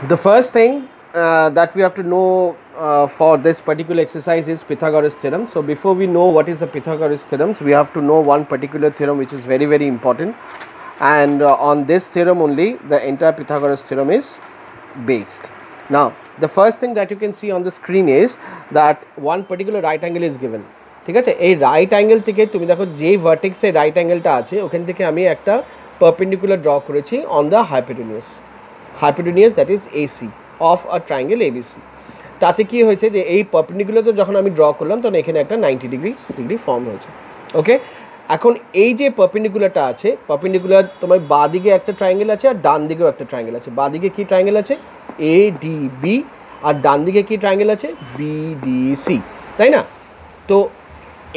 The first thing that we have to know for this particular exercise is Pythagoras theorem. So before we know what is the Pythagoras theorems, we have to know one particular theorem which is very, very important, and on this theorem only the entire Pythagoras theorem is based. Now the first thing that you can see on the screen is that one particular right angle is given. ঠিক আছে, এই right angle থেকে তুমি দেখো যেই ভার্টেক্সে right অ্যাঙ্গেলটা আছে ওখান থেকে আমি একটা পারপেন্ডিকুলার ড্র করেছি on the hypotenuse that is AC of a triangle ABC. তাতে কি হয়েছে যে এই পারপেন্ডিকুলারটা যখন আমি ড্র করলাম তখন এখানে একটা 90 ডিগ্রি ফর্ম হয়েছে। ওকে, এখন এই যে পারপেন্ডিকুলারটা আছে, পারপেন্ডিকুলার তোমার বাঁ দিকে একটা ট্রায়াঙ্গেল আছে আর ডান দিকেও একটা ট্রায়াঙ্গেল আছে। বাঁ দিকে কি ট্রায়াঙ্গেল আছে? ADB, আর ডান দিকে কি ট্রায়াঙ্গেল আছে? BDC, তাই না? তো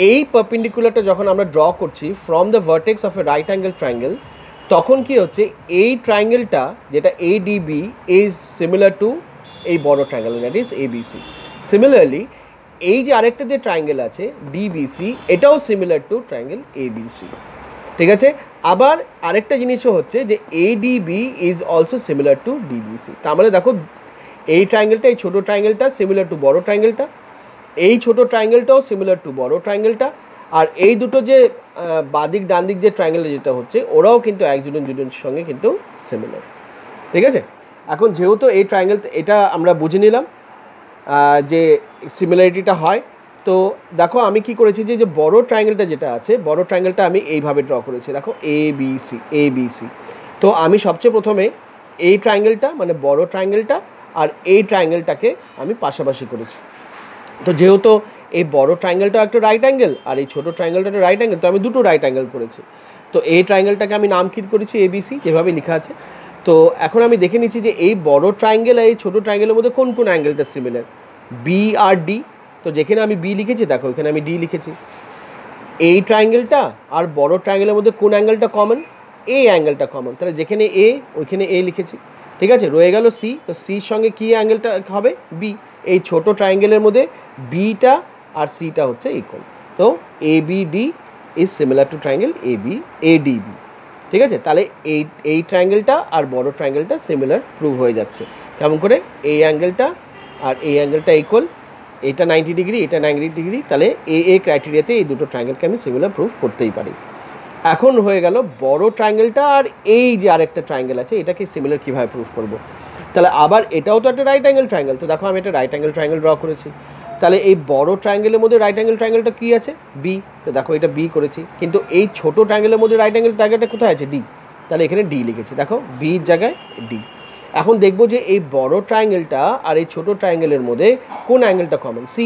এই পারপেন্ডিকুলারটা যখন আমরা ড্র করছি from the vertex of A right angle triangle, তখন কি হচ্ছে এই ট্রায়াঙ্গেলটা যেটা ADB ইজ সিমিলার টু এই বড় triangle that is ABC। Similarly এই যে আরেকটা যে ট্রায়াঙ্গেল আছে DBC, এটাও সিমিলার টু ট্রায়াঙ্গেল ABC। ঠিক আছে, আবার আরেকটা জিনিসও হচ্ছে যে ADB is also similar to DBC। তার মানে দেখো এই ট্রায়াঙ্গেলটা, এই ছোটো ট্রায়াঙ্গেলটা সিমিলার টু বড় ট্রায়াঙ্গেলটা, এই ছোটো ট্রায়াঙ্গেলটাও সিমিলার টু বড় ট্রায়াঙ্গেলটা, আর এই দুটো যে বাদিক ডান দিক যে ট্রায়াঙ্গেল যেটা হচ্ছে ওরাও কিন্তু একজনের সঙ্গে কিন্তু সিমিলার। ঠিক আছে, এখন যেহেতু এই ট্রায়াঙ্গেল এটা আমরা বুঝে নিলাম যে সিমিলারিটিটা হয়, তো দেখো আমি কি করেছি যে বড় ট্রায়াঙ্গেলটা যেটা আছে, বড় ট্রায়াঙ্গেলটা আমি এইভাবে ড্র করেছি। দেখো ABC। তো আমি সবচেয়ে প্রথমে এই ট্রায়াঙ্গেলটা মানে বড় ট্রায়াঙ্গেলটা আর এই ট্রায়াঙ্গেলটাকে আমি পাশাপাশি করেছি। তো যেহেতু এই বড় ট্রায়াঙ্গেলটা একটা রাইট অ্যাঙ্গেল আর এই ছোটো ট্রায়াঙ্গেলটা একটা রাইট অ্যাঙ্গেল, তো আমি দুটো রাইট অ্যাঙ্গেল করেছি। তো এই ট্রায়াঙ্গেলটাকে আমি নাম কি করেছি? ABC, যেভাবে লেখা আছে। তো এখন আমি দেখে নিচ্ছি যে এই বড় ট্রায়াঙ্গেল আর এই ছোটো ট্রায়াঙ্গেলের মধ্যে কোন কোন অ্যাঙ্গেলটা সিমিলার। B আর D। তো যেখানে আমি B লিখেছি দেখো এখানে আমি D লিখেছি। এই ট্রায়াঙ্গেলটা আর বড় ট্রায়াঙ্গেলের মধ্যে কোন অ্যাঙ্গেলটা কমন? এই অ্যাঙ্গেলটা কমন, তাহলে যেখানে A ওইখানে A লিখেছি। ঠিক আছে, রয়ে গেল C। তো Cর সঙ্গে কী অ্যাঙ্গেলটা হবে? B। এই ছোটো ট্রায়াঙ্গেলের মধ্যে Bটা আর Cটা হচ্ছে ইকুয়াল। তো ABD is similar to triangle ADB। ঠিক আছে, তাহলে এই ট্রায়াঙ্গেলটা আর বড় ট্রায়াঙ্গেলটা সিমিলার প্রুভ হয়ে যাচ্ছে। কেমন করে? এই অ্যাঙ্গেলটা আর এই অ্যাঙ্গেলটা ইকুয়াল, এটা 90 ডিগ্রি, এটা 90 ডিগ্রি, তাহলে এই ক্রাইটেরিয়াতে এই দুটো ট্রায়াঙ্গেলকে আমি সিমিলার প্রুভ করতেই পারি। এখন হয়ে গেল বড় ট্রায়াঙ্গেলটা আর এই যে আরেকটা ট্রায়াঙ্গেল আছে এটাকে সিমিলার কীভাবে প্রুভ করব। তাহলে আবার এটাও তো একটা রাইট অ্যাঙ্গেল ট্রায়াঙ্গেল। তো দেখো আমি একটা রাইট অ্যাঙ্গেল ট্রায়াঙ্গেল ড্র করেছি। তাহলে এই বড় ট্রায়াঙ্গেলের মধ্যে রাইট অ্যাঙ্গেল ট্রায়াঙ্গেলটা কী আছে? B। তো দেখো এটা B করেছি, কিন্তু এই ছোটো ট্রায়াঙ্গেলের মধ্যে রাইট অ্যাঙ্গেল ট্রায়াঙ্গেলটা কোথায় আছে? D। তাহলে এখানে D লিখেছি, দেখো Bর জায়গায় D। এখন দেখবো যে এই বড় ট্রায়াঙ্গেলটা আর এই ছোটো ট্রায়াঙ্গেলের মধ্যে কোন অ্যাঙ্গেলটা কমন? C,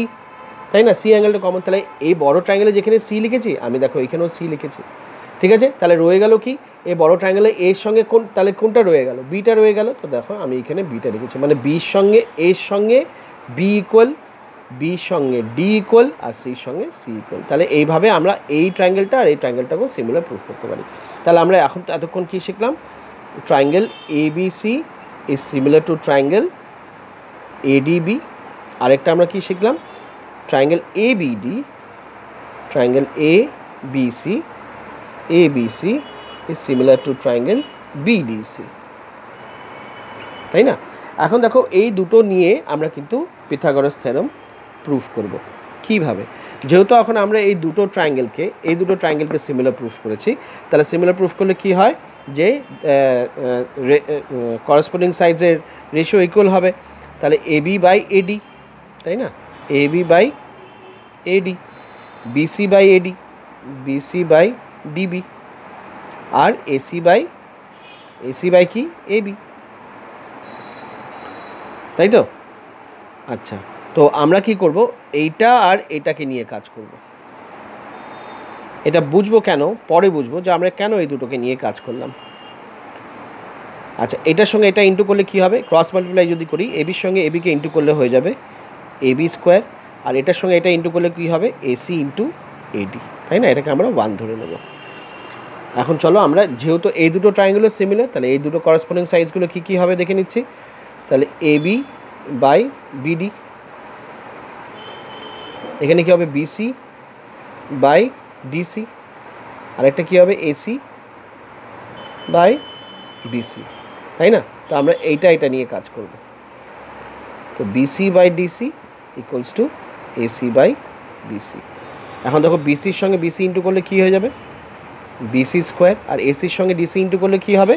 তাই না? C অ্যাঙ্গেলটা কমন। তাহলে এই বড় ট্রায়াঙ্গেলে যেখানে C লিখেছি আমি দেখো এখানেও C লিখেছি। ঠিক আছে, তাহলে রয়ে গেল কি? এই বড় ট্রায়াঙ্গেলে এর সঙ্গে তাহলে কোনটা রয়ে গেল? Bটা রয়ে গেল। তো দেখো আমি এখানে Bটা লিখেছি, মানে Bর সঙ্গে এর সঙ্গে B ইকুয়াল, Bর সঙ্গে D ইকুয়াল আর Cর সঙ্গে C ইকুয়াল। তাহলে এইভাবে আমরা এই ট্রায়াঙ্গেলটা আর এই ট্রায়াঙ্গেলটাকেও সিমিলার প্রুভ করতে পারি। তাহলে আমরা এতক্ষণ কী শিখলাম? Triangle ABC is similar to triangle ADB। আরেকটা আমরা কি শিখলাম? Triangle ABD, triangle ABC is similar to triangle BDC, তাই না? এখন দেখো এই দুটো নিয়ে আমরা কিন্তু পিথাগোরাস থিওরেম প্রুফ করব। কিভাবে? যেহেতু এখন আমরা এই দুটো ট্রায়াঙ্গেলকে সিমিলার প্রুফ করেছি, তাহলে সিমিলার প্রুফ করলে কি হয় যে করেসপন্ডিং সাইডের রেশিও ইকুয়াল হবে। তাহলে AB বাই AD, তাই না? AB by AD, BC by AD, BC by DB, আর AC বাই কি? AB, তাই তো? আচ্ছা, তো আমরা কি করব? এইটা আর এটাকে নিয়ে কাজ করব। এটা বুঝবো কেন? পরে বুঝবো যে আমরা কেন এই দুটোকে নিয়ে কাজ করলাম। আচ্ছা, এটার সঙ্গে এটা ইন্টু করলে কি হবে? ক্রস মাল্টিপ্লাই যদি করি, ABর সঙ্গে ABকে ইন্টু করলে হয়ে যাবে AB স্কোয়ার, আর এটার সঙ্গে এটা ইন্টু করলে কী হবে? AC ইন্টু AD, তাই না? এটাকে আমরা 1 ধরে নেব। এখন চলো আমরা, যেহেতু এই দুটো ট্রায়াঙ্গেল সিমিলার, তাহলে এই দুটো করেসপন্ডিং সাইজগুলো কী কী হবে দেখে নিচ্ছি। তাহলে AB বাই BD, এখানে কী হবে? BC বাই DC, আরেকটা কী হবে? AC বাই BC, তাই না? তো আমরা এটা নিয়ে কাজ করব। তো BC by DC equals to AC by BC. এখন দেখো বিসির সঙ্গে বিসি ইন্টু করলে কী হয়ে যাবে, বিসি স্কোয়ার, আর এসির সঙ্গে ডিসি ইন্টু করলে কী হবে,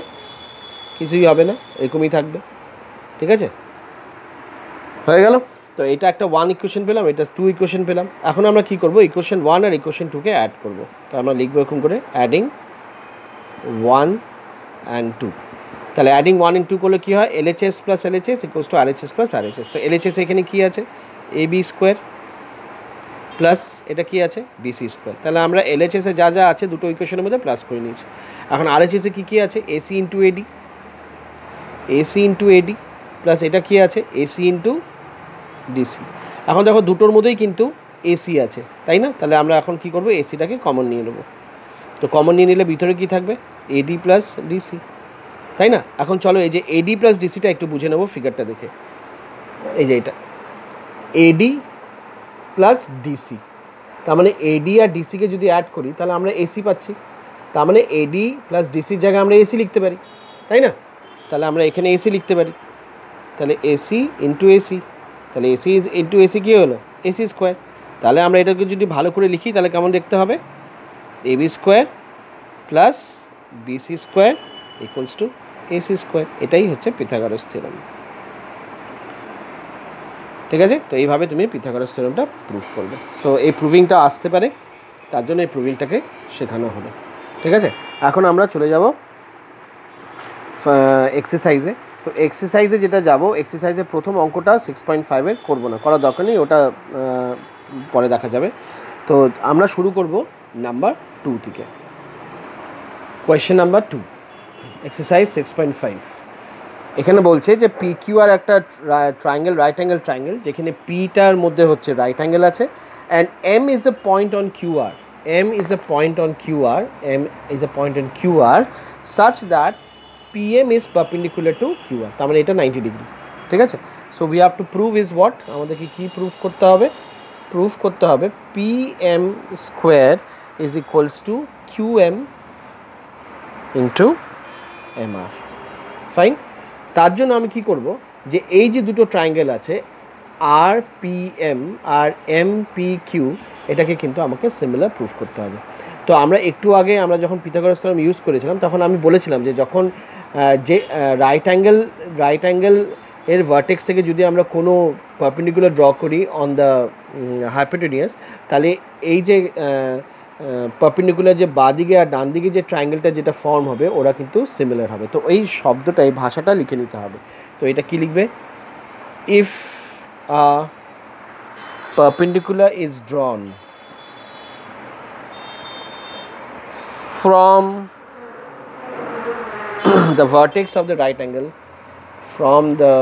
কিছুই হবে না, এরকমই থাকবে। ঠিক আছে, হয়ে গেল। তো এটা একটা 1 ইকুয়েশন পেলাম, এটা 2 ইকুয়েশন পেলাম। এখন আমরা কী করবো, ইকুয়েশন 1 আর ইকুয়েশন 2কে অ্যাড করবো। তো আমরা লিখবো এরকম করে অ্যাডিং 1 and 2। তাহলে অ্যাডিং 1 and 2 করলে কী হয়, LHS plus LHS equals to RHS plus RHS। তো LHS এখানে কী আছে, AB স্কোয়ার প্লাস এটা কী আছে, BC স্কোয়ার। তাহলে আমরা LHS-এ যা যা আছে দুটো ইকুয়েশনের মধ্যে প্লাস করে নিয়েছি। এখন RHS-এ কী আছে, AC into AD, AC into AD plus এটা কী আছে, AC ইন্টু DC। এখন দেখো দুটোর মধ্যেই কিন্তু AC আছে, তাই না? তাহলে আমরা এখন কী করবো, এসিটাকে কমন নিয়ে নেবো। তো কমন নিয়ে নিলে ভিতরে কী থাকবে, AD প্লাস DC, তাই না? এখন চলো এই যে AD প্লাস ডিসিটা একটু বুঝে নেবো ফিগারটা দেখে। এই যে এটা AD প্লাস DC, তার মানে AD আর ডিসিকে যদি অ্যাড করি তাহলে আমরা AC পাচ্ছি। তার মানে AD প্লাস ডিসির জায়গায় আমরা AC লিখতে পারি, তাই না? তাহলে আমরা এখানে AC লিখতে পারি। তাহলে AC ইন্টু AC, তাহলে AC ইন্টু AC কী হলো, AC স্কোয়ার। তাহলে আমরা এটাকে যদি ভালো করে লিখি তাহলে কেমন দেখতে হবে, AB square plus BC square equals two AC square. এটাই হচ্ছে পিথাগোরাস থিওরেম। ঠিক আছে, তো এইভাবে তুমি পিথাগোরাস থিওরেমটা প্রুফ করবে। সো এই প্রুভিংটা আসতে পারে, তার জন্য এই প্রুভিংটাকে শেখানো হলো। ঠিক আছে, এখন আমরা চলে যাব এক্সারসাইজে। তো এক্সারসাইজে যেটা যাব, এক্সারসাইজের প্রথম অঙ্কটা 6.5-এর করবো না, করার দরকার নেই, ওটা পরে দেখা যাবে। তো আমরা শুরু করব নাম্বার 2 থেকে। Question number 2, exercise 6.5। এখানে বলছে যে PQR একটা ট্রায়াঙ্গেল, রাইট অ্যাঙ্গেল ট্রায়াঙ্গেল, যেখানে Pটার মধ্যে হচ্ছে রাইট অ্যাঙ্গেল আছে, and M is a point on QR, M is a point on QR, M is a point on QR such that PM is perpendicular to QR, তার মানে এটা 90 degree. ঠিক আছে, so we have to prove is what, আমাদেরকে কী proof করতে হবে, proof করতে হবে PM square is equals two QM into MR। Fine, তার জন্য আমি কি করব, যে এই যে দুটো ট্রায়াঙ্গেল আছে RPM আর MPQ, এটাকে কিন্তু আমাকে সিমিলার প্রুফ করতে হবে। তো আমরা একটু আগে আমরা যখন পিথাগোরাস থিওরেম ইউজ করেছিলাম তখন আমি বলেছিলাম যে যখন যে রাইট অ্যাঙ্গেল এর ভার্টেক্স থেকে যদি আমরা কোনো পারপেন্ডিকুলার ড্র করি অন দ্য হাইপোটেনিয়াস, তাহলে এই যে পারপেন্ডিকুলার যে বাঁদিকে আর ডান দিকে যে ট্রায়াঙ্গেলটা যেটা ফর্ম হবে ওরা কিন্তু সিমিলার হবে। তো এই শব্দটা, এই ভাষাটা লিখে নিতে হবে। তো এটা কি লিখবে, if a perpendicular is drawn from the vertex of the right angle, from the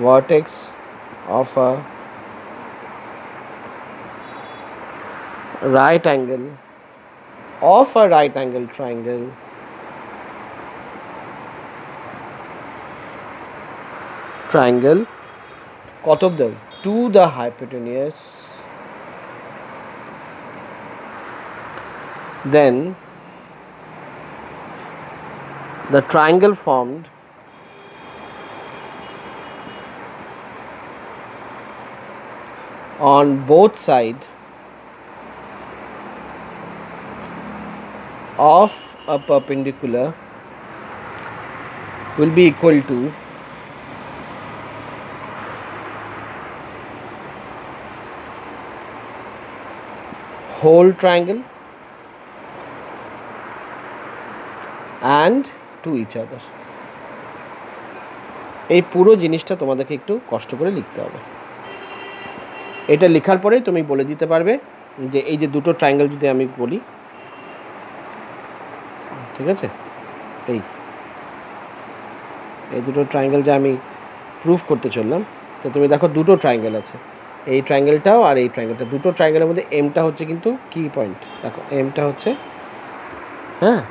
vertex of a right angle of a right angle triangle কত of the to the hypotenuse, then the triangle formed on both sides of a perpendicular will be equal to whole triangle and to each other। এই পুরো জিনিসটা তোমাদেরকে একটু কষ্ট করে লিখতে হবে। এটা লেখার পরে তুমি বলে দিতে পারবে যে এই যে দুটো ট্রায়াঙ্গেল যদি আমি বলি, ঠিক আছে, এই দুটো ট্রায়াঙ্গেল যে আমি প্রুফ করতে চললাম, তো তুমি দেখো দুটো ট্রায়াঙ্গেল আছে, এই ট্রায়াঙ্গেলটাও আর এই ট্রায়াঙ্গেলটা, দুটো ট্রায়াঙ্গেলের মধ্যে এমটা হচ্ছে কিন্তু কি পয়েন্ট, দেখো এমটা হচ্ছে, হ্যাঁ,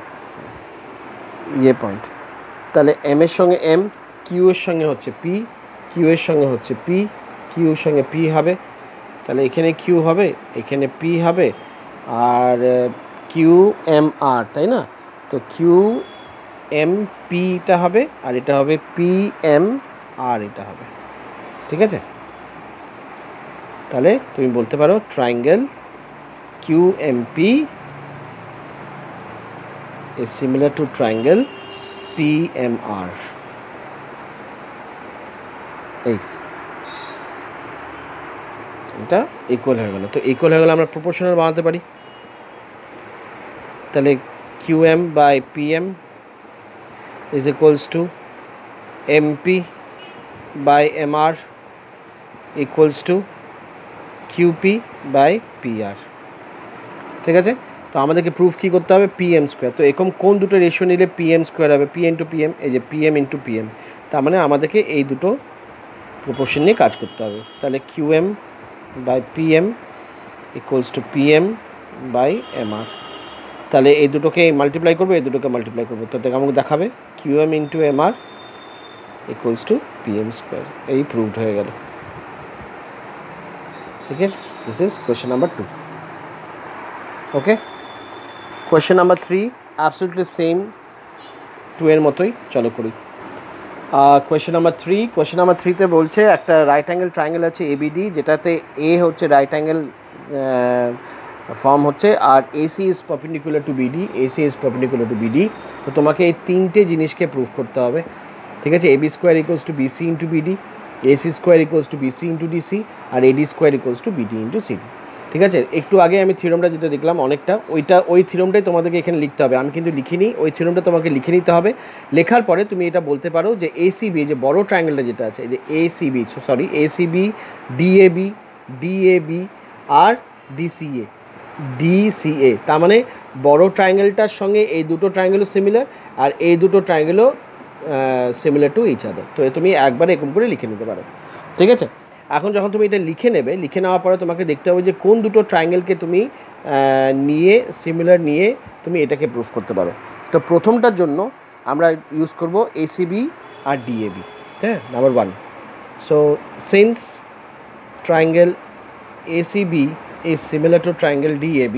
ইয়ে পয়েন্ট। তাহলে এম এর সঙ্গে এম, কিউ এর সঙ্গে হচ্ছে পি, কিউ এর সঙ্গে হচ্ছে পি, কিউর সঙ্গে পি হবে, তাহলে এখানে কিউ হবে, এখানে পি হবে, আর কিউ এম আর, তাই না? তো কিউ এম পিটা হবে আর এটা হবে পি এম আর এটা হবে, ঠিক আছে? তাহলে তুমি বলতে পারো triangle Q M P is similar to triangle PMR. এই এটা ইকুয়াল হয়ে গেল। তো ইকুয়াল হয়ে গেলে আমরা প্রপোর্শনাল বানাতে পারি। তাহলে QM by PM is equals to MP by MR equals to QP by PR, ঠিক আছে? তো আমাদেরকে প্রুফ কী করতে হবে? PM square. তো এরকম কোন দুটো রেশিও নিলে PM স্কোয়ার হবে? P ইন্টু PM, এই যে PM ইন্টু PM। তার মানে আমাদেরকে এই দুটো প্রপোর্শন নিয়ে কাজ করতে হবে। তাহলে QM by PM equals to PM by MR। তাহলে এই দুটোকে মাল্টিপ্লাই করবো, এই দুটোকে মাল্টিপ্লাই করবো, তো আমাকে দেখাবে QM into MR equals to PM square. এই প্রুভড হয়ে গেল, ঠিক আছে? This is question number 2। Okay, question number 3 absolutely same 2 এর মতোই। চলো করি। কোয়েশ্চেন নাম্বার 3, কোয়েশ্চেন নাম্বার 3তে বলছে একটা রাইট অ্যাঙ্গেল ট্রায়াঙ্গেল আছে ABD, যেটাতে A হচ্ছে রাইট অ্যাঙ্গেল ফর্ম হচ্ছে, আর AC is perpendicular to BD, AC is perpendicular to BD। তো তোমাকে এই তিনটে জিনিসকে প্রুভ করতে হবে, ঠিক আছে? AB square equals to BC into BD, AC square equals to BC into DC, আর AD square equals to BD into CD, ঠিক আছে? একটু আগে আমি থিওরামটা যেটা দেখলাম অনেকটা, ওই থিওরামটাই তোমাদেরকে এখানে লিখতে হবে। আমি কিন্তু লিখিনি, ওই থিওরামটা তোমাকে লিখে নিতে হবে। লেখার পরে তুমি এটা বলতে পারো যে ACB, যে বড় ট্রায়াঙ্গেলটা যেটা আছে, এই যে ACB, DAB, DAB আর DCA, তার মানে বড় ট্রায়াঙ্গেলটার সঙ্গে এই দুটো ট্রায়াঙ্গেলও সিমিলার, আর এই দুটো ট্রায়াঙ্গেলও সিমিলার টু ইচ আদার। তো তুমি একবারে এরকম করে লিখে নিতে পারো, ঠিক আছে? এখন যখন তুমি এটা লিখে নেবে, লিখে নেওয়ার পরে তোমাকে দেখতে হবে যে কোন দুটো ট্রায়াঙ্গেলকে তুমি নিয়ে সিমিলার নিয়ে তুমি এটাকে প্রুফ করতে পারো। তো প্রথমটার জন্য আমরা ইউজ করব ACB আর DAB, হ্যাঁ, number 1। So since triangle ACB is similar to triangle DAB,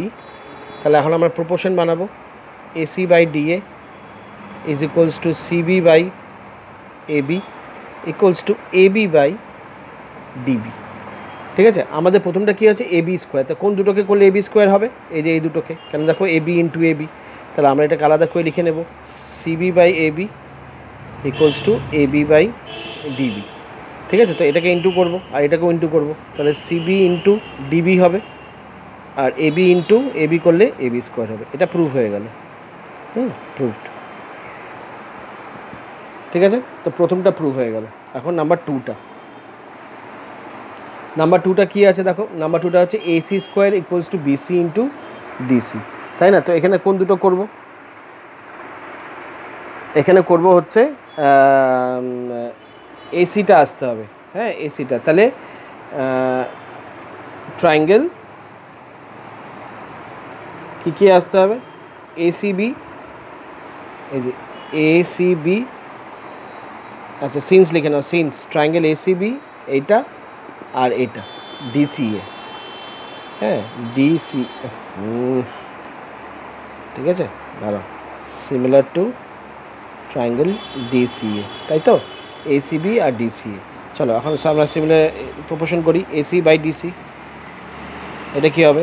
তাহলে এখন আমরা প্রপোর্শন বানাবো। AC by DA is equals to CB by AB equals to AB by DB, ঠিক আছে? আমাদের প্রথমটা কী আছে? AB square. তো কোন দুটোকে করলে AB স্কোয়ার হবে? এই যে এই দুটোকে, কেন দেখো AB ইন্টু AB। তাহলে আমরা এটাকে আলাদা করে লিখে নেব, CB by AB equals to AB by DB, ঠিক আছে? তো এটাকে ইন্টু করবো আর এটাকেও ইন্টু করবো, তাহলে CB ইন্টু DB হবে, আর AB ইন্টু AB করলে AB স্কোয়ার হবে। এটা প্রুভ হয়ে গেল, প্রুভড, ঠিক আছে? তো প্রথমটা প্রুভ হয়ে গেল। এখন নাম্বার 2টা কী আছে দেখো? নাম্বার 2টা হচ্ছে AC square equals to BC into DC, তাই না? তো এখানে কোন দুটো করব? এখানে করব হচ্ছে ACটা আসতে হবে, হ্যাঁ, ACটা। তাহলে ট্রায়াঙ্গেল কী আসতে হবে? ACB, এই যে ACB, আচ্ছা সিন্স লিখে নাও, সিন্স ট্রায়াঙ্গেল ACB এইটা আর এটা DCA, হ্যাঁ, DCA, ঠিক আছে? দাঁড়াও, সিমিলার টু ট্রায়াঙ্গেল DCA, তাই তো? ACB আর DCA। চলো এখন আমরা সিমিলার প্রপোর্শন করি। AC বাই DC, এটা কী হবে?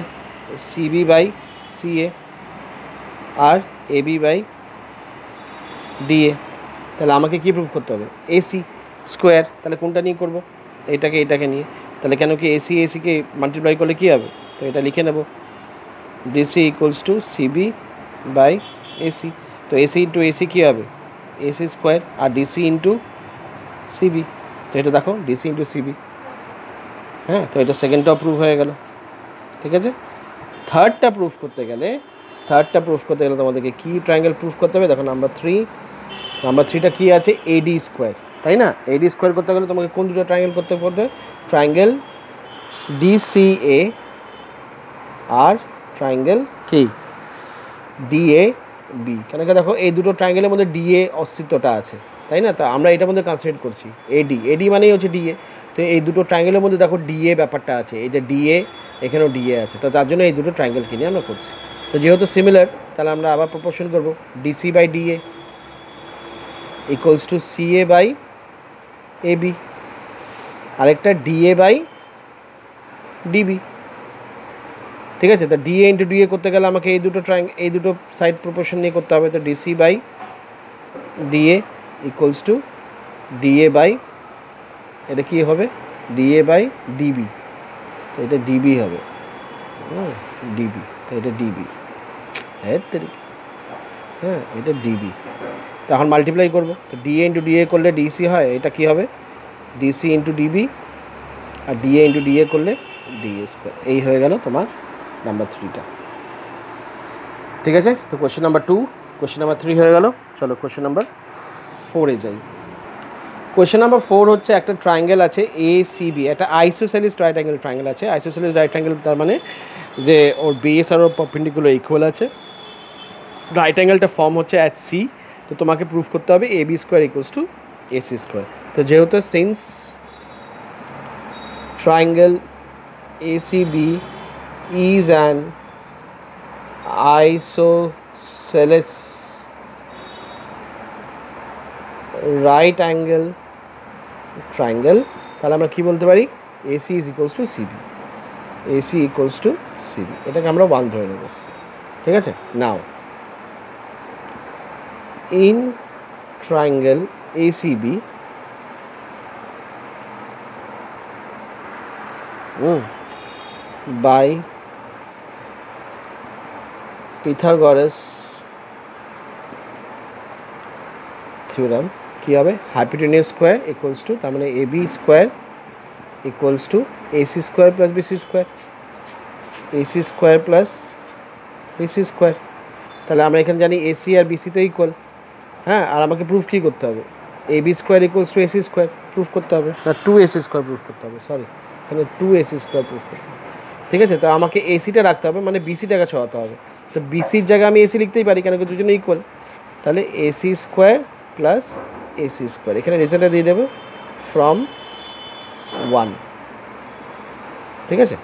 CB বাই CA আর AB বাই DA। তাহলে আমাকে কী প্রুভ করতে হবে? AC square. তাহলে কোনটা নিয়ে করব? এটাকে নিয়ে। তাহলে কেন কি ACকে মাল্টিপ্লাই করলে কী হবে? তো এটা লিখে নেব, DC equals to CB by AC। তো AC ইন্টু AC কী হবে? AC স্কোয়ার, আর DC ইন্টু CB। তো এটা দেখো DC ইন্টু CB, হ্যাঁ। তো এটা সেকেন্ডটাও প্রুভ হয়ে গেল, ঠিক আছে? থার্ডটা প্রুফ করতে গেলে তোমাদেরকে কী ট্রায়াঙ্গেল প্রুফ করতে হবে? দেখো নাম্বার 3টা কী আছে? AD স্কোয়ার, তাই না? AD স্কোয়ার করতে গেলে তোমাকে কোন দুটো ট্রায়াঙ্গেল করতে হবে? ট্রায়াঙ্গেল DCA আর ট্রায়াঙ্গেল কি DAB। কেন কি দেখো এই দুটো ট্রায়াঙ্গেলের মধ্যে DA অস্তিত্বটা আছে, তাই না? তো আমরা এটার মধ্যে কনসিডার করছি AD মানেই হচ্ছে DA। তো এই দুটো ট্রায়াঙ্গেলের মধ্যে দেখো DA ব্যাপারটা আছে, এই যে DA, এখানেও DA আছে। তো তার জন্য এই দুটো ট্রায়াঙ্গেলকে নিয়ে আমরা করছি। তো যেহেতু সিমিলার, তাহলে আমরা আবার প্রপোর্শন করব DC by DA, equals to CA by AB, আরেকটা ডিএ বাই ডিবি। ঠিক আছে, তো ডিএ ইন্টু ডিএ করতে গেলে আমাকে এই দুটো সাইড প্রপোর্শন নিয়ে করতে হবে। তো DC by DA equals to DA by, এটা কী হবে, ডিএ বাই ডিবি। তো এটা ডিবি হবে, ডিবি, তো এটা ডিবি, হ্যাঁ এটা ডিবি। তো এখন মাল্টিপ্লাই করবো, তো ডিএ ইন্টু ডিএ করলে ডিসি হয়, এটা কী হবে ডিসি ইন্টু ডিবি, আর ডিএ ইন্টু ডিএ করলে ডিএ স্কোয়ার। এই হয়ে গেল তোমার নাম্বার 3টা। ঠিক আছে, তো কোয়েশ্চেন নাম্বার 2, কোয়েশ্চেন নাম্বার 3 হয়ে গেল। চলো কোয়েশ্চেন নাম্বার 4-এ যাই। কোয়েশ্চেন নাম্বার 4 হচ্ছে একটা ট্রায়াঙ্গেল আছে ACB, একটা আইসোসেলিস রাইট অ্যাঙ্গেল ট্রায়াঙ্গেল আছে। আইসোসেলিস রাইট অ্যাঙ্গেল তার মানে যে ওর বেস আর ওর পারপেন্ডিকুলার ইকুয়াল আছে, রাইট অ্যাঙ্গেলটা ফর্ম হচ্ছে অ্যাট সি। তো তোমাকে প্রুফ করতে হবে AB square equals two AC square. তো যেহেতু since triangle ACB is an isosceles right angle triangle, তাহলে আমরা কি বলতে পারি, AC is equals to CB, AC equals to CB, এটাকে আমরা 1 ধরে নেব। ঠিক আছে, নাও in triangle ACB by Pythagoras theorem কি হবে, hypotenuse square equals to, তার মানে AB square equals to AC square plus BC square, AC square plus BC square। তাহলে আমরা এখানে জানি AC আর BC তো ইকুয়াল, হ্যাঁ, আর আমাকে প্রুফ কী করতে হবে, AB square equals two AC square proof করতে হবে, না 2AC স্কোয়ার প্রুফ করতে হবে, সরি এখানে 2AC স্কোয়ার প্রুফ করতে হবে। ঠিক আছে, তো আমাকে এসিটা রাখতে হবে, মানে বিসিটাকে সরাতে হবে। তো বিসির জায়গায় আমি এসি লিখতেই পারি, কেন কি দুজনে ইকুয়াল। তাহলে AC square plus AC square, এখানে রেজাল্টটা দিয়ে দেবো ফ্রম 1। ঠিক আছে,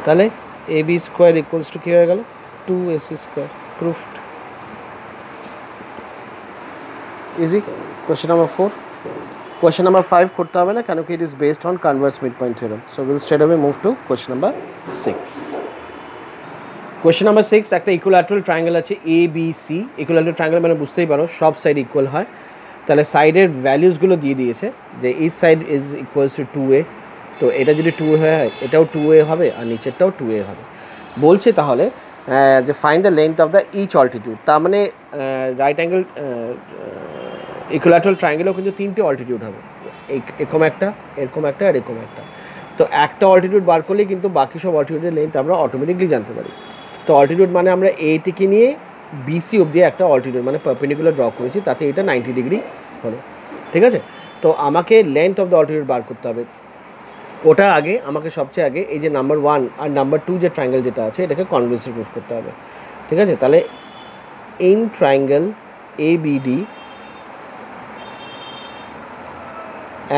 তাহলে AB স্কোয়ার ইকুয়ালস টু কী হয়ে গেল, 2AC square, proofed. Easy. Question number 4। Question number 5 করতে হবে না, কেন কি it is based on Converse mid point theorem. So will straight away move to question number 6। Question number 6, একটা ইকুইল্যাটারাল ট্রায়াঙ্গেল আছে ABC। Equilateral triangle মানে বুঝতেই পারো সব সাইড ইকুয়াল হয়। তাহলে সাইডের ভ্যালিউসগুলো দিয়ে দিয়েছে যে each side is equals to 2A। তো এটা যদি 2A হয়, এটাও 2A হবে, আর নিচেরটাও 2A হবে। বলছে তাহলে যে find the length of the each altitude. তার মানে রাইট অ্যাঙ্গেল ইকুইল্যাটারাল ট্রায়াঙ্গেলেও কিন্তু 3টে অল্টিটিউড হবে, এরকম একটা, এরকম একটা, আর এরকম একটা। তো একটা অল্টিটিউড বার করলেই কিন্তু বাকি সব অল্টিটিউডের লেন্থ আমরা অটোমেটিকলি জানতে পারি। তো অল্টিটিউড মানে আমরা A থেকে নিয়ে BC অবধি একটা অল্টিটিউড মানে পারপেন্ডিকুলার ড্র করেছি, তাতে এটা 90 ডিগ্রি হলো। ঠিক আছে, তো আমাকে লেন্থ অফ দ্য অল্টিটিউড বার করতে হবে। ওটা আগে আমাকে সবচেয়ে আগে এই যে নাম্বার 1 আর নাম্বার 2 যে ট্রায়াঙ্গেল যেটা আছে, এটাকে কনভেন্সলি প্রুফ করতে হবে। ঠিক আছে, তাহলে in triangle ABD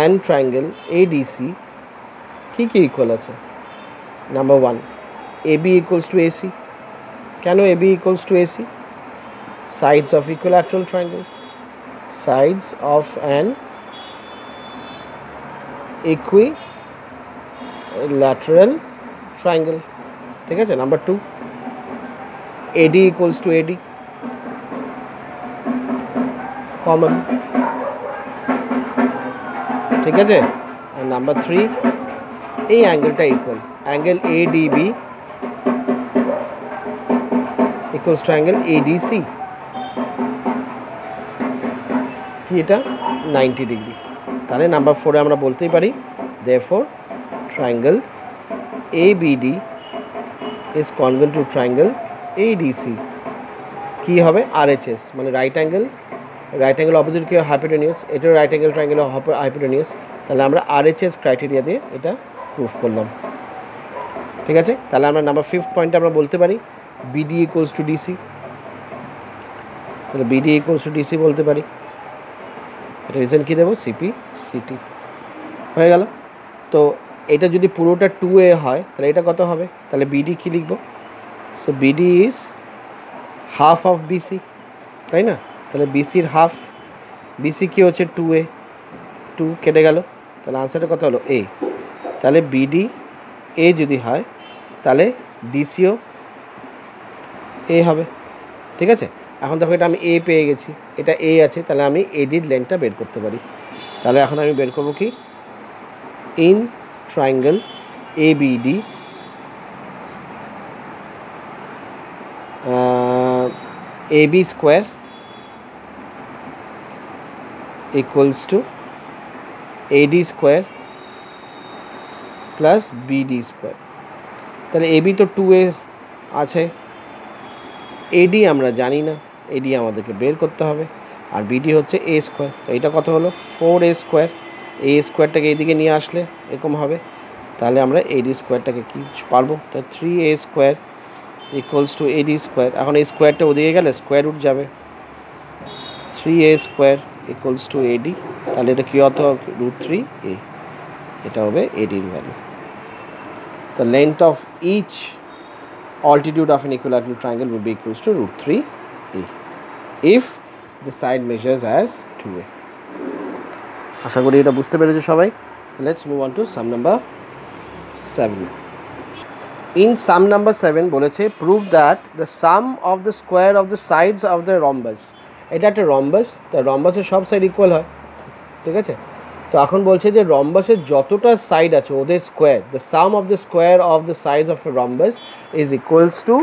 and triangle ADC কি কি ইকুয়াল আছে। Number 1, AB equals to AC। কেন AB equals to AC? Sides of equilateral triangle, sides of an equilateral triangle। ঠিক আছে, number 2, AD equals to AD, common. ঠিক আছে, আর number 3, এই অ্যাঙ্গেলটা equal, angle ADB equals to angle ADC, কি এটা 90 ডিগ্রি। তাহলে নাম্বার 4-এ আমরা বলতেই পারি therefore triangle ABD is congruent to triangle ADC। কি হবে, RHS মানে রাইট অ্যাঙ্গেল অপোজিট কি হাইপোটেনিয়াস, এটাও রাইট অ্যাঙ্গেল ট্রায়াঙ্গেল হাইপোটেনিয়াস। তাহলে আমরা RHS ক্রাইটেরিয়া দিয়ে এটা প্রুফ করলাম। ঠিক আছে, তাহলে আমরা নাম্বার 5th পয়েন্টে আমরা বলতে পারি BD ইকুয়ালস টু DC। তাহলে BD ইকুয়ালস টু DC বলতে পারি। এটা রিজন কী দেবো, CP CT হয়ে গেল। তো এটা যদি পুরোটা 2A হয়, তাহলে এটা কত হবে, তাহলে BD কী লিখব, so BD is half of BC, তাই না। তাহলে বিসির হাফ, বিসি কি হচ্ছে 2a, 2 কেটে গেল, তাহলে আনসারটা কত হলো a। তাহলে বিডি এ যদি হয় তাহলে ডিসিও এ হবে, ঠিক আছে। এখন দেখো এটা আমি এ পেয়ে গেছি, এটা এ আছে, তাহলে আমি এডির লেন্থটা বের করতে পারি। তাহলে এখন আমি বের করবো কি, in triangle A BD A B square equals to AD square plus BD square. তাহলে এবি তো 2a আছে, এডি আমরা জানি না, এডি আমাদেরকে বের করতে হবে, আর বিডি হচ্ছে এ স্কোয়ার। তো এটা কত হলো 4a স্কোয়ার, এ স্কোয়ারটাকে এইদিকে নিয়ে আসলে এরকম হবে, তাহলে আমরা এডি স্কোয়ারটাকে কি পারবো, তো 3a square equals to AD square. এখন এই স্কোয়ারটা ওদিকে গেলে স্কোয়ার রুট যাবে, 3a স্কোয়ার ইকুয়ালস টু এডি, তাহলে এটা কী হতো √3a, এটা হবে এডির value. The length of each altitude of an equilateral triangle would be equals to √3a if the side measures as 2a. আশা করি এটা বুঝতে পেরেছো সবাই। Let's move on to sum number 7. In sum number 7 বলেছে prove that the sum of the square of the sides of the rhombus, এটা একটা রম্বাস, তা রম্বাসের সব সাইড ইকুয়াল হয়, ঠিক আছে। তো এখন বলছে যে রম্বাসের যতটা সাইড আছে ওদের square, the sum of the square of the sides of a rhombus is equals to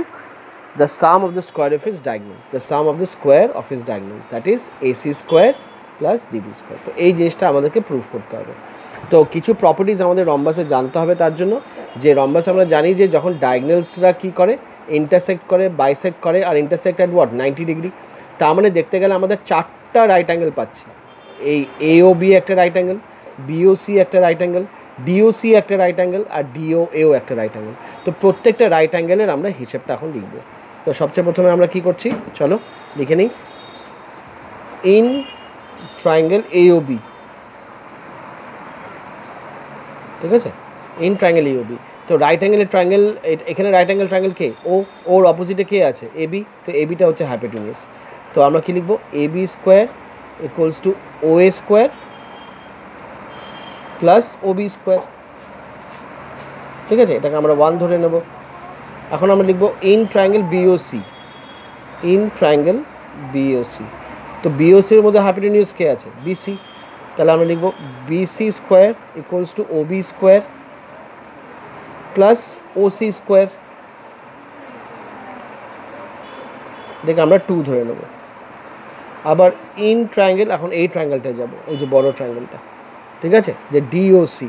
the sum of the square of his diagonals, the sum of the square of his diagonal, that is AC square plus DB square. তো এই জিনিসটা আমাদেরকে prove করতে হবে। তো কিছু properties আমাদের রম্বাসে জানতে হবে, তার জন্য যে রম্বাস আমরা জানি যে যখন ডায়াগোনালসরা কী করে, ইন্টারসেক্ট করে, বাইসেক্ট করে, আর ইন্টারসেক্ট অ্যাট হোয়াট 90 ডিগ্রি। তার মানে দেখতে গেলে আমাদের 4টা রাইট অ্যাঙ্গেল পাচ্ছি, এই এও বি একটা রাইট অ্যাঙ্গেল, বিওসি একটা রাইট অ্যাঙ্গেল, ডিওসি একটা রাইট অ্যাঙ্গেল, আর ডিওএও একটা রাইট অ্যাঙ্গেল। তো প্রত্যেকটা রাইট অ্যাঙ্গেলের আমরা হিসেবটা এখন লিখব। তো সবচেয়ে প্রথমে আমরা কি করছি, চলো লিখে নিই। ইন ট্রায়াঙ্গেল এওবি, ঠিক আছে, ইন ট্রায়াঙ্গেল এওবি। তো রাইট অ্যাঙ্গেলের ট্রায়াঙ্গেল, এখানে রাইট অ্যাঙ্গেল ট্রায়াঙ্গেল কে, ওর অপোজিটে কে আছে, এবি। তো এবিটা হচ্ছে হাইপোটেনিয়াস। তো আমরা কি লিখবো, AB square equals to OA square plus Obi square, ঠিক আছে, এটাকে আমরা 1 ধরে নেব। এখন আমরা লিখবো in triangle BOC, in triangle BOC. তো বিওসির মধ্যে হাইপোটেনিয়াস কে আছে, বিসি। তাহলে আমরা লিখবো BC square equals to OB square plus OC square, দেখে আমরা 2 ধরে নেব। আবার ইন ট্রায়াঙ্গেল, এখন এই ট্রায়াঙ্গেলটায় যাব, এই যে বড় ট্রায়াঙ্গেলটা, ঠিক আছে, যে ডিওসি,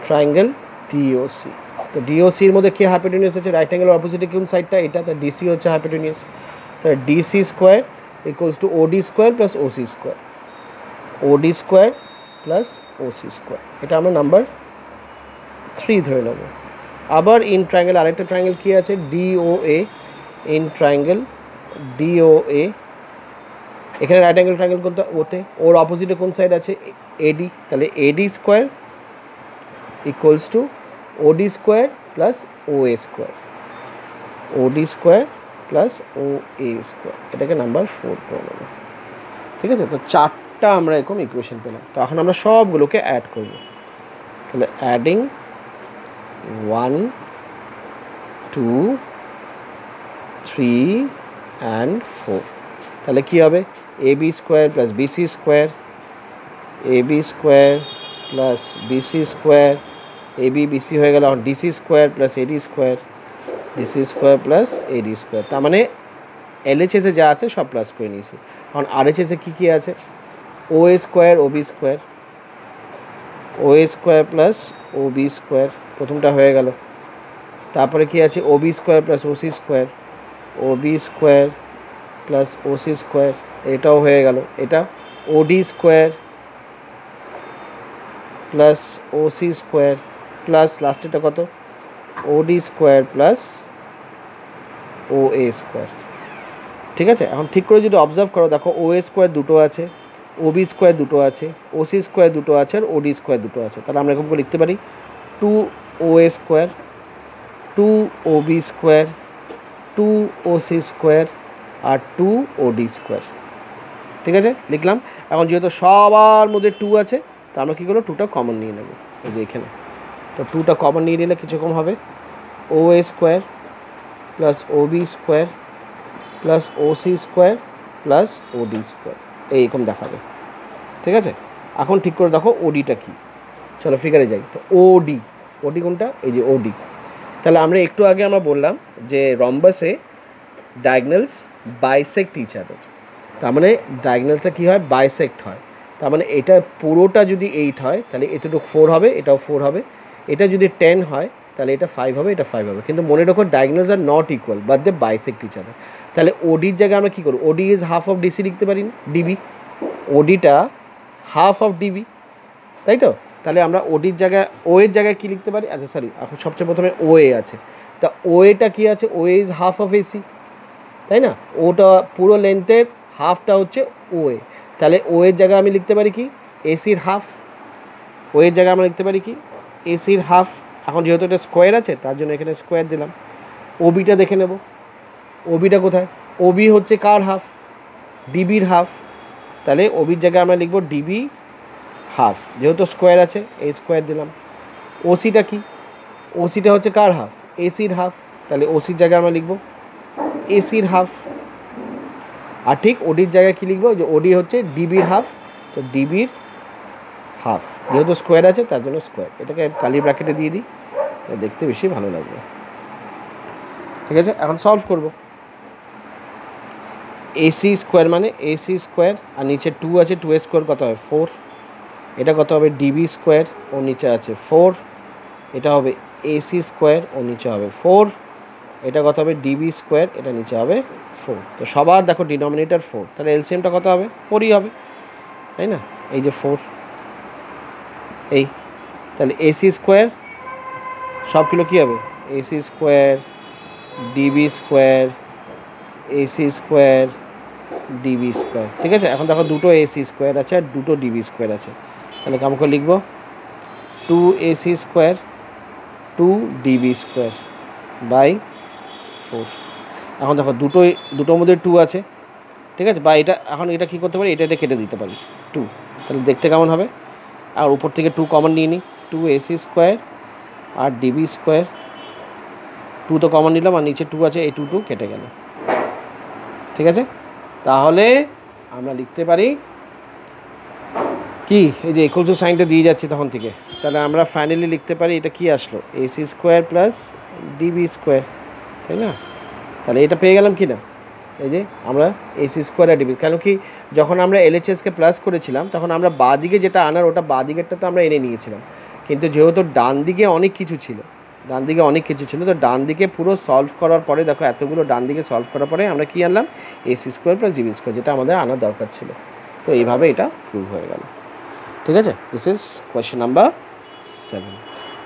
ট্রায়াঙ্গেল ডিওসি। তো ডিওসির মধ্যে কে হাইপোটেনিয়াস আছে, রাইট অ্যাঙ্গেলের অপোজিটে কোন সাইডটা, এটা, তো ডিসি হচ্ছে হাইপোটেনিয়াস। তাহলে ডিসি স্কোয়ার ইকুয়ালস টু ওডি স্কোয়ার প্লাস ওসি স্কোয়ার, ওডি স্কোয়ার প্লাস ওসি স্কোয়ার, এটা আমরা নাম্বার 3 ধরে নেব। আবার ইন ট্রায়াঙ্গেল আরেকটা ট্রায়াঙ্গেল কী আছে, ডিওএ, ইন ট্রায়াঙ্গেল ডিওএ, এখানে রাইট অ্যাঙ্গেল ট্রায়াঙ্গেল কোনটা, ওতে, ওর অপোজিটে কোন সাইড আছে, এডি। তাহলে এডি স্কোয়ার ইকুয়ালস টু ওডি স্কোয়ার প্লাস ওএ স্কোয়ার, ওডি স্কোয়ার প্লাস ওএ স্কোয়ার, এটাকে নাম্বার 4 করে নেব, ঠিক আছে। তো 4টা আমরা এরকম ইকুয়েশন পেলাম। তো এখন আমরা সবগুলোকে অ্যাড করব। তাহলে অ্যাডিং 1 2 3 and 4, তাহলে কী হবে, AB square plus BC square, AB square plus BC square, AB BC হয়ে গেল, এখন DC square plus AD square, DC square plus AD square. তার মানে এলএইচএসে যা আছে সব প্লাস করে নিয়েছি। এখন আরএইচএসে কী কী আছে, O A square O B square, O A square plus Obi square, প্রথমটা হয়ে গেল। তারপরে কী আছে, O B square plus OC square, O B square plus OC square, এটাও হয়ে গেল। এটা O D square plus OC square plus লাস্টেটা কত, O D square plus OA square, ঠিক আছে। এখন ঠিক করে যদি অবজার্ভ করো, দেখো ওএ স্কোয়ার দুটো আছে, ওবি স্কোয়ার দুটো আছে, ওসি স্কোয়ার দুটো আছে, আর ওডি স্কোয়ার দুটো আছে। তাহলে আমরা এরকম করে লিখতে পারি 2 O A square, 2 O B square, 2 O C square আর 2 ওডি স্কোয়ার। ঠিক আছে, লিখলাম। এখন যেহেতু সবার মধ্যে 2 আছে, তো আমরা কী করবো, 2টা কমন নিয়ে নেব এই যে এখানে। তো 2টা কমন নিয়ে নিলে কিছু কম হবে, O A square plus O B square plus O C square plus O D square, এইরকম দেখাবে। ঠিক আছে, এখন ঠিক করে দেখো ওডিটা কী। চলো ফিগারে যাই। তো ওডি, ওডি কোনটা, এই যে ওডি। তাহলে আমরা একটু আগে আমরা বললাম যে রম্বাসে ডায়াগনালস বাইসেক্ট ইচ আদার, তার মানে ডায়াগনালসটা কী হয়, বাইসেক্ট হয়। তার মানে এটা পুরোটা যদি 8 হয় তাহলে এতটুকু 4 হবে, এটাও 4 হবে। এটা যদি 10 হয় তাহলে এটা 5 হবে, এটা 5 হবে। কিন্তু মনে রাখো diagonals are not equal but they bisect each other. তাহলে ওডির জায়গায় আমরা কী করব, ওডি ইজ হাফ অফ ডিসি লিখতে পারি না, ডিবি। ওডিটা হাফ অফ ডিবি, তাই তো? তাহলে আমরা ওডির জায়গায়, ও এর জায়গায় কী লিখতে পারি, আচ্ছা সরি, এখন সবচেয়ে প্রথমে ও এ আছে। তা ও এটা কী আছে, ও ইজ হাফ অফ এসি, তাই না? ওটা পুরো লেন্থের হাফটা হচ্ছে ও এ। তাহলে ও এর জায়গায় আমি লিখতে পারি কি, এসির হাফ। ও এর জায়গায় আমরা লিখতে পারি কি, এসির হাফ। এখন যেহেতু এটা স্কোয়ার আছে তার জন্য এখানে স্কোয়ার দিলাম। ওবিটা দেখে নেব, ওবিটা কোথায়, ওবি হচ্ছে কার হাফ, ডিবির হাফ। তাহলে ওবির জায়গায় আমরা লিখব ডিবি হাফ, যেহেতু স্কোয়ার আছে এই স্কোয়ার দিলাম। ওসিটা কি, ওসিটা হচ্ছে কার হাফ, এসির হাফ। তাহলে ওসির জায়গায় আমরা লিখব এসির হাফ। আর ঠিক ওডির জায়গায় কী লিখবো, যে ওডি হচ্ছে ডিবির হাফ, তো ডিবির হাফ, যেহেতু স্কোয়ার আছে তার জন্য স্কোয়ার। এটাকে কালি ব্র্যাকেটে দিয়ে দিই, দেখতে বেশি ভালো লাগবে। ঠিক আছে, এখন সলভ করব। এসি স্কোয়ার মানে এসি স্কোয়ার, আর নিচে 2 আছে, 2 এর স্কোয়ার কত হবে 4। এটা কত হবে ডিবি স্কোয়ার, ও নিচে আছে 4। এটা হবে এসি স্কোয়ার, ও নিচে হবে 4। এটা কত হবে ডিবি স্কোয়ার, এটা নিচে হবে 4। তো সবার দেখো ডিনোমিনেটর 4, তাহলে এলসিএমটা কত হবে, 4ই হবে, তাই না? এই যে 4, এই তাহলে এসি স্কোয়ার সবগুলো কী হবে, AC square DB square AC square DB square. ঠিক আছে, এখন দেখো দুটো এসি স্কোয়ার আছে আর দুটো ডিবি স্কোয়ার আছে, তাহলে কেমন করে লিখবো, 2 AC square 2 DB square by 4। এখন দেখো দুটোর মধ্যে 2 আছে, ঠিক আছে, বা এটা এখন এটা কী করতে পারি, এটা কেটে দিতে পারি 2, তাহলে দেখতে কেমন হবে। আর উপর থেকে 2 কমন নিয়ে নিই, 2 এসি স্কোয়ার আর ডিবি স্কোয়ার। 2 তো কমন নিলাম, আর নিচে 2 আছে, এই 2 কেটে গেল। ঠিক আছে, তাহলে আমরা লিখতে পারি কি, এই যে ইকুয়াল টু সাইনটা দিয়ে যাচ্ছি তখন থেকে, তাহলে আমরা ফাইনালি লিখতে পারি এটা কি আসলো, AC square plus DB square, তাই না? তাহলে এটা পেয়ে গেলাম কি না, এই যে আমরা এসি স্কোয়ার আর ডিবি। কেন কি, যখন আমরা এলএইচএসকে প্লাস করেছিলাম তখন আমরা বাঁ দিকে যেটা আনার ওটা বাঁ দিকেরটা তো আমরা এনে নিয়েছিলাম, কিন্তু যেহেতু ডান দিকে অনেক কিছু ছিল, তো ডান দিকে পুরো সলভ করার পরে দেখো এতগুলো ডান দিকে সলভ করার পরে আমরা কি আনলাম, AC square plus DB square, যেটা আমাদের আনার দরকার ছিল। তো এইভাবে এটা প্রুভ হয়ে গেল। ঠিক আছে, this is question number 7।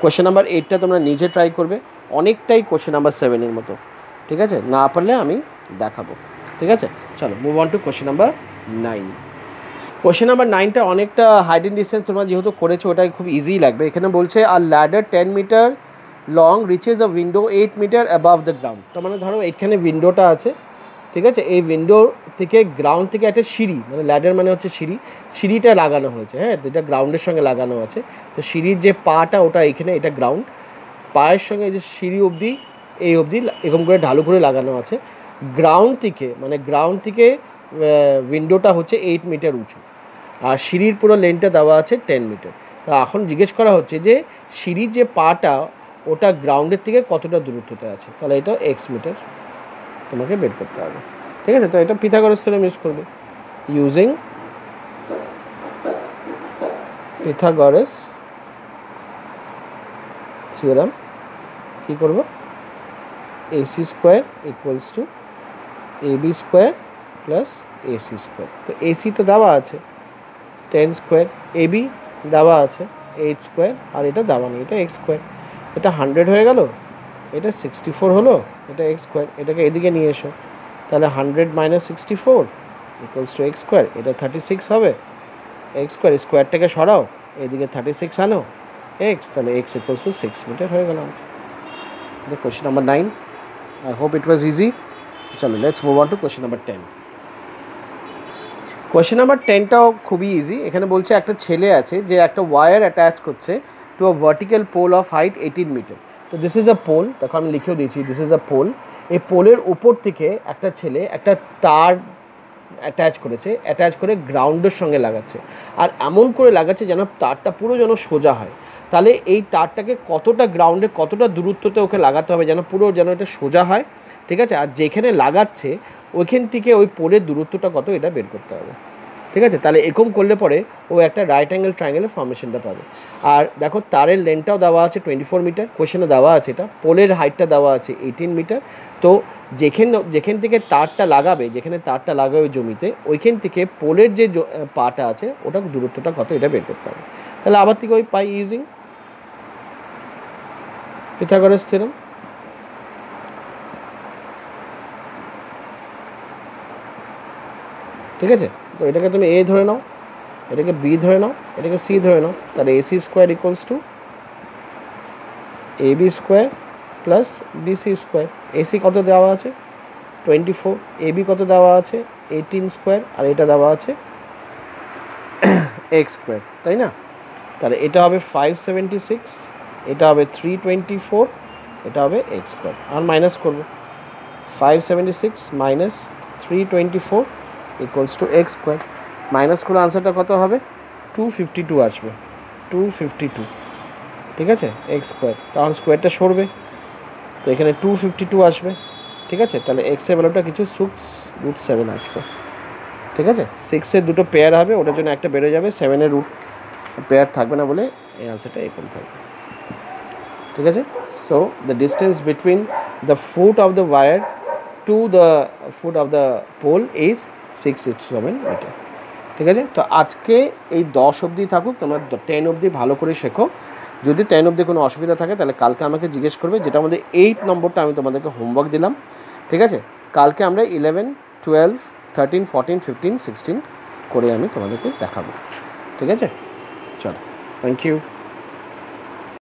Question number 8টা তোমরা নিজে ট্রাই করবে, অনেকটাই কোয়েশ্চেন নাম্বার 7-এর মতো। ঠিক আছে, না পারলে আমি দেখাবো। ঠিক আছে, চলো move on to question number 9। Question number 9টা অনেকটা হাইড অ্যান্ড ডিস্টেন্স তোমরা যেহেতু করেছো ওটাই খুব ইজি লাগবে। এখানে বলছে আর ladder 10 metre long reaches a window 8 metre above the ground. তার মানে ধরো এখানে উইন্ডোটা আছে, ঠিক আছে, এই উইন্ডো থেকে গ্রাউন্ড থেকে একটা সিঁড়ি, মানে ল্যাডার মানে হচ্ছে সিঁড়িটা লাগানো হয়েছে, হ্যাঁ, যেটা গ্রাউন্ডের সঙ্গে লাগানো আছে। তো সিঁড়ির যে পাটা ওটা এখানে, এটা গ্রাউন্ড, পায়ের সঙ্গে যে সিঁড়ি অবধি এই অবধি এরকম করে ঢালু করে লাগানো আছে। গ্রাউন্ড থেকে উইন্ডোটা হচ্ছে 8 মিটার উঁচু, আর সিঁড়ির পুরো লেনটা দেওয়া আছে 10 মিটার। তো এখন জিজ্ঞেস করা হচ্ছে যে সিঁড়ির যে পাটা ওটা গ্রাউন্ডের থেকে কতটা দূরত্বতে আছে, তাহলে এটা এক্স মিটার তোমাকে বের করতে হবে। ঠিক আছে, তো এটা পিথাগোরাস থিওরেম ইউজ করবে। ইউজিং পিথাগোরাস থিওরেম কী করবো, AC square equals to AB square plus AC square. তো এসি তো দেওয়া আছে 10 স্কোয়ার, এবি দেওয়া আছে 8 স্কোয়ার, আর এটা দেওয়া নেই, এটা এক্স স্কোয়ার। এটা 100 হয়ে গেল, এটা 64 হলো, এটা এক্স স্কোয়ার। এটাকে এদিকে নিয়ে এসো, তাহলে 100 minus 64 equals to x square. এটা 36 হবে, এক্স স্কোয়ার, স্কোয়ারটাকে সরাও, এদিকে 36 আনো, এক্স, তাহলে এক্স ইকুয়ালস টু 6 মিটার হয়ে গেল answer. Question number 9। I hope it was easy. চলো let's move on to question number 10। Question number 10টাও খুবই ইজি। এখানে বলছে একটা ছেলে আছে যে একটা ওয়্যার অ্যাটাচ করছে to a vertical pole of height 18 metre. তো দিস ইজ আ পোল, দেখো আমি লিখেও দিয়েছি দিস ইজ আ পোল। এই পোলের উপর থেকে একটা ছেলে একটা তার অ্যাটাচ করেছে, অ্যাটাচ করে গ্রাউন্ডের সঙ্গে লাগাচ্ছে, আর এমন করে লাগাচ্ছে যেন তারটা পুরো যেন সোজা হয়। তাহলে এই তারটাকে কতটা গ্রাউন্ডে কতটা দূরত্বতে ওকে লাগাতে হবে যেন পুরো যেন এটা সোজা হয়, ঠিক আছে? আর যেখানে লাগাচ্ছে ওইখান থেকে ওই পোলের দূরত্বটা কত এটা বের করতে হবে, ঠিক আছে? তাহলে এরকম করলে পরে ও একটা রাইট অ্যাঙ্গেল ট্রায়াঙ্গেলের ফর্মেশনটা পাবে। আর দেখো তারের লেন্থটাও দেওয়া আছে 24 মিটার, কোয়েশ্চেনে দেওয়া আছে এটা। পোলের হাইটটা দেওয়া আছে 18 মিটার। তো যেখান থেকে তারটা লাগাবে, যেখানে তারটা লাগাবে জমিতে, ওইখান থেকে পোলের যে পাটা আছে ওটা দূরত্বটা কত এটা বের করতে হবে। তাহলে আবার থেকে ওই পাই ইউজিং পিথাগোরাস থিওরেম। ঠিক আছে, তো এটাকে তুমি এ ধরে নাও, এটাকে বি ধরে নাও, এটাকে সি ধরে নাও। তাহলে AC square equals to A B square plus BC square. AC কত দেওয়া আছে 24, এবি কত দেওয়া আছে 18 স্কোয়ার, আর এটা দেওয়া আছে এক্স স্কোয়ার, তাই না? তাহলে এটা হবে 576, এটা হবে 324, এটা হবে এক্স স্কোয়ার। আর মাইনাস করবো 576 minus 324 equals to x square. Minus করে আনসারটা কত হবে 252 আসবে, 252, ঠিক আছে? এক্স স্কোয়ার, তখন স্কোয়ারটা সরবে, তো এখানে 252 আসবে, ঠিক আছে? তাহলে এক্সের ভ্যালুটা কিছু 6√7 আসবে, ঠিক আছে? 6-এর দুটো পেয়ার হবে, ওটার জন্য একটা বেরো যাবে, 7-এর রুট পেয়ার থাকবে না বলে এই আনসারটা এরকম থাকবে, ঠিক আছে? So the distance between the foot of the wire to the foot of the pole is 6.7 metre, ঠিক আছে? তো আজকে এই 10 অবধি থাকুক, তোমরা 10 অবধি ভালো করে শেখো। যদি 10 অবধি কোনো অসুবিধা থাকে তাহলে কালকে আমাকে জিজ্ঞেস করবে, যেটা আমাদের 8 নম্বরটা আমি তোমাদেরকে হোমওয়ার্ক দিলাম, ঠিক আছে? কালকে আমরা 11, 12, 13, 14, 15, 16 করে আমি তোমাদেরকে দেখাবো, ঠিক আছে? চলো, থ্যাংক ইউ।